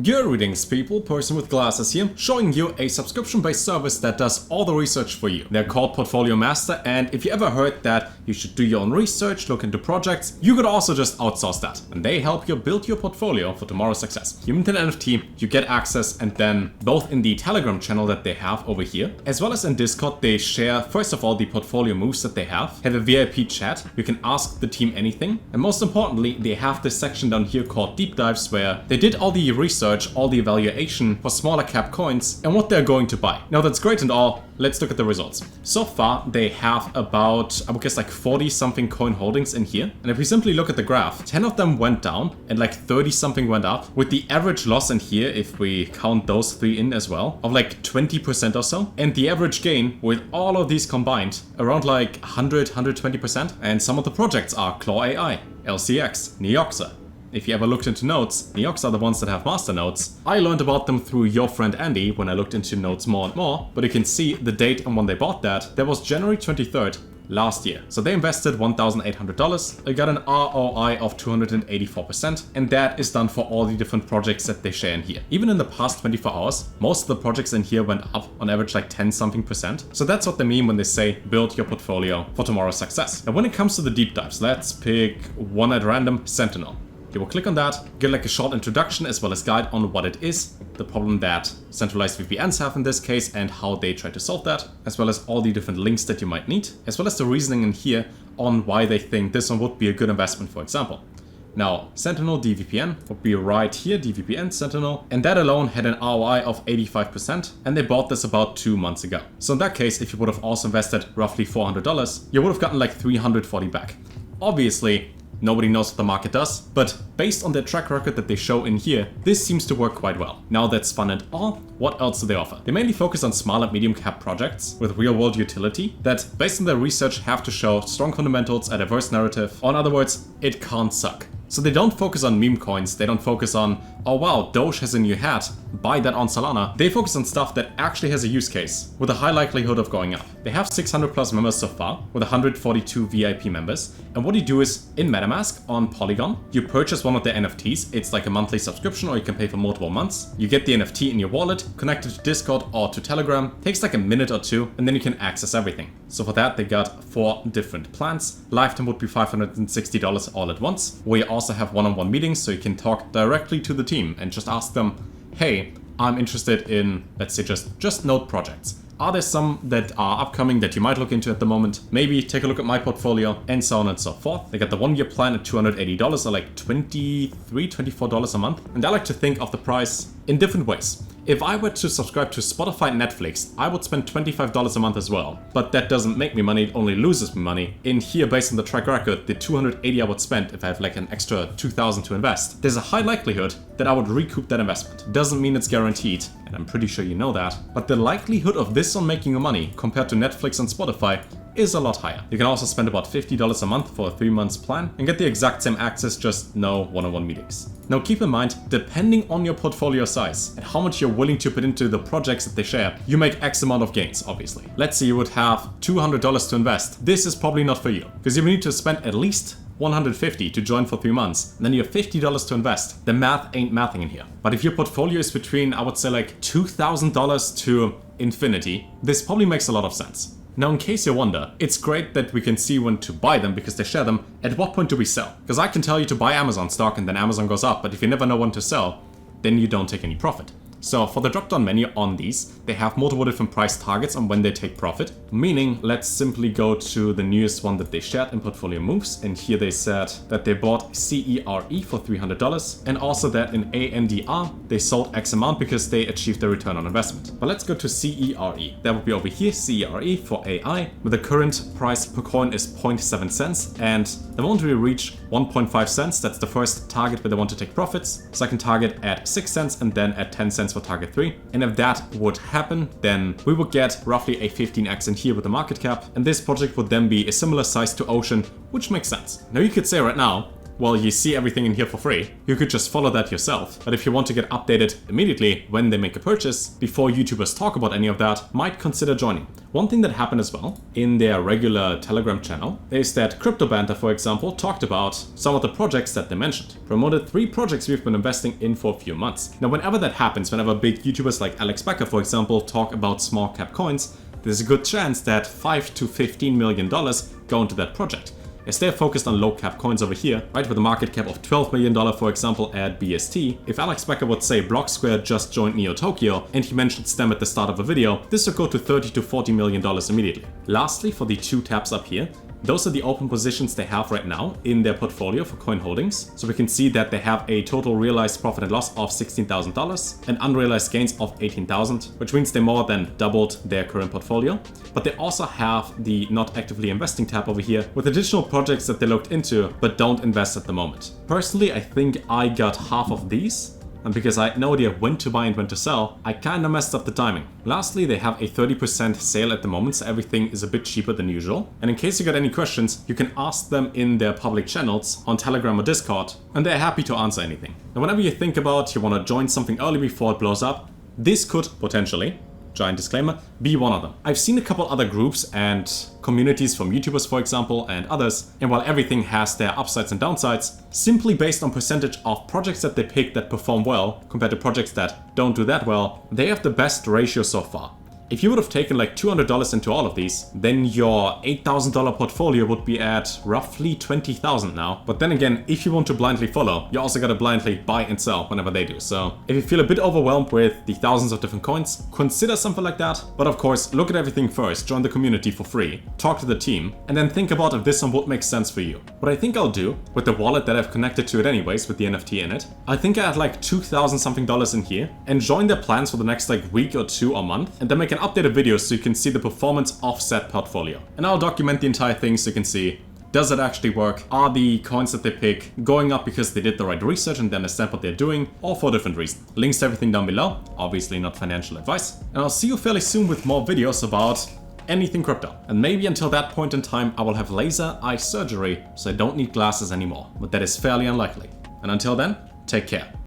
Good readings, people. Person with glasses here, showing you a subscription-based service that does all the research for you. They're called Portfolio Master, and if you ever heard that you should do your own research, look into projects, you could also just outsource that. And they help you build your portfolio for tomorrow's success. You mint an NFT, you get access, and then both in the Telegram channel that they have over here, as well as in Discord, they share, first of all, the portfolio moves that they have a VIP chat, you can ask the team anything, and most importantly, they have this section down here called Deep Dives, where they did all the research, all the evaluation for smaller cap coins and what they're going to buy. Now that's great and all, let's look at the results. So far they have about, I would guess, like 40 something coin holdings in here. And if we simply look at the graph, 10 of them went down and like 30 something went up, with the average loss in here, if we count those three in as well, of like 20% or so. And the average gain with all of these combined around like 100, 120%. And some of the projects are Claw AI, LCX, Neoxa. If you ever looked into nodes, Neox are the ones that have master nodes. I learned about them through your friend Andy when I looked into nodes more and more, but you can see the date and when they bought that. That was January 23rd last year. So they invested $1,800. They got an ROI of 284%, and that is done for all the different projects that they share in here. Even in the past 24 hours, most of the projects in here went up on average like 10 something percent. So that's what they mean when they say build your portfolio for tomorrow's success. Now when it comes to the deep dives, let's pick one at random, Sentinel. You will click on that, get like a short introduction as well as guide on what it is, the problem that centralized VPNs have in this case and how they try to solve that, as well as all the different links that you might need, as well as the reasoning in here on why they think this one would be a good investment, for example. Now, Sentinel DVPN would be right here, DVPN Sentinel, and that alone had an ROI of 85%, and they bought this about 2 months ago. So in that case, if you would have also invested roughly $400, you would have gotten like $340 back. Obviously, nobody knows what the market does, but based on their track record that they show in here, this seems to work quite well. Now that's fun and all, what else do they offer? They mainly focus on small and medium cap projects with real world utility that, based on their research, have to show strong fundamentals, a diverse narrative, or in other words, it can't suck. So they don't focus on meme coins, they don't focus on, oh wow, Doge has a new hat, buy that on Solana. They focus on stuff that actually has a use case, with a high likelihood of going up. They have 600 plus members so far, with 142 VIP members. And what you do is, in MetaMask on Polygon, you purchase one of their NFTs. It's like a monthly subscription, or you can pay for multiple months. You get the NFT in your wallet, connect it to Discord or to Telegram. Takes like a minute or two, and then you can access everything. So for that, they got 4 different plans. Lifetime would be $560 all at once, where you also have one-on-one meetings, so you can talk directly to the team and just ask them, hey, I'm interested in, let's say, just node projects. Are there some that are upcoming that you might look into at the moment? Maybe take a look at my portfolio, and so on and so forth. They got the 1-year plan at $280, or like $23, $24 a month. And I like to think of the price in different ways. If I were to subscribe to Spotify and Netflix, I would spend $25 a month as well. But that doesn't make me money, it only loses me money. In here, based on the track record, the $280 I would spend if I have like an extra $2,000 to invest, there's a high likelihood that I would recoup that investment. Doesn't mean it's guaranteed, and I'm pretty sure you know that, but the likelihood of this on making you money compared to Netflix and Spotify is a lot higher. You can also spend about $50 a month for a 3 months plan and get the exact same access, just no one-on-one meetings. Now keep in mind, depending on your portfolio size and how much you're willing to put into the projects that they share, you make X amount of gains, obviously. Let's say you would have $200 to invest. This is probably not for you, because you need to spend at least $150 to join for 3 months, and then you have $50 to invest. The math ain't mathing in here. But if your portfolio is between, I would say, like $2,000 to infinity, this probably makes a lot of sense. Now, in case you wonder, it's great that we can see when to buy them because they share them. At what point do we sell? Because I can tell you to buy Amazon stock and then Amazon goes up, but if you never know when to sell, then you don't take any profit. So for the drop-down menu on these, they have multiple different price targets on when they take profit. Meaning, let's simply go to the newest one that they shared in Portfolio Moves. And here they said that they bought CERE for $300, and also that in ANDR, they sold X amount because they achieved their return on investment. But let's go to CERE. That would be over here, CERE for AI, where the current price per coin is 0.7 cents. And the moment we reach 1.5 cents, that's the first target where they want to take profits. So I can target at 6 cents and then at 10 cents for target 3. And if that would happen, then we would get roughly a 15x in here with the market cap. And this project would then be a similar size to Ocean, which makes sense. Now you could say right now, well, you see everything in here for free. You could just follow that yourself. But if you want to get updated immediately when they make a purchase, before YouTubers talk about any of that, might consider joining. One thing that happened as well in their regular Telegram channel is that CryptoBanter, for example, talked about some of the projects that they mentioned. Promoted 3 projects we've been investing in for a few months. Now, whenever that happens, whenever big YouTubers like Alex Becker, for example, talk about small cap coins, there's a good chance that $5 to $15 million go into that project. As they're focused on low cap coins over here, right, with a market cap of $12 million, for example, at BST, if Alex Becker would say Block Square just joined Neo Tokyo and he mentioned STEM at the start of a video, this would go to $30 to $40 million immediately. Lastly, for the 2 tabs up here, those are the open positions they have right now in their portfolio for coin holdings. So we can see that they have a total realized profit and loss of $16,000 and unrealized gains of $18,000, which means they more than doubled their current portfolio. But they also have the not actively investing tab over here with additional projects that they looked into but don't invest at the moment. Personally, I think I got half of these. And because I had no idea when to buy and when to sell, I kinda messed up the timing. Lastly, they have a 30% sale at the moment, so everything is a bit cheaper than usual. And in case you got any questions, you can ask them in their public channels on Telegram or Discord, and they're happy to answer anything. Now, whenever you think about you want to join something early before it blows up, this could potentially, giant disclaimer, be one of them. I've seen a couple other groups and communities from YouTubers, for example, and others, and while everything has their upsides and downsides, simply based on percentage of projects that they pick that perform well compared to projects that don't do that well, they have the best ratio so far. If you would have taken like $200 into all of these, then your $8,000 portfolio would be at roughly $20,000 now. But then again, if you want to blindly follow, you also gotta blindly buy and sell whenever they do. So if you feel a bit overwhelmed with the thousands of different coins, consider something like that. But of course, look at everything first, join the community for free, talk to the team, and then think about if this one would make sense for you. What I think I'll do with the wallet that I've connected to it anyways with the NFT in it, I think I had like $2,000 something in here and join their plans for the next like week or 2 or month, and then make an updated video so you can see the performance of said portfolio. And I'll document the entire thing so you can see, does it actually work? Are the coins that they pick going up because they did the right research and they understand what they're doing, or for a different reason? Links to everything down below, obviously not financial advice. And I'll see you fairly soon with more videos about anything crypto. And maybe until that point in time I will have laser eye surgery so I don't need glasses anymore, but that is fairly unlikely. And until then, take care.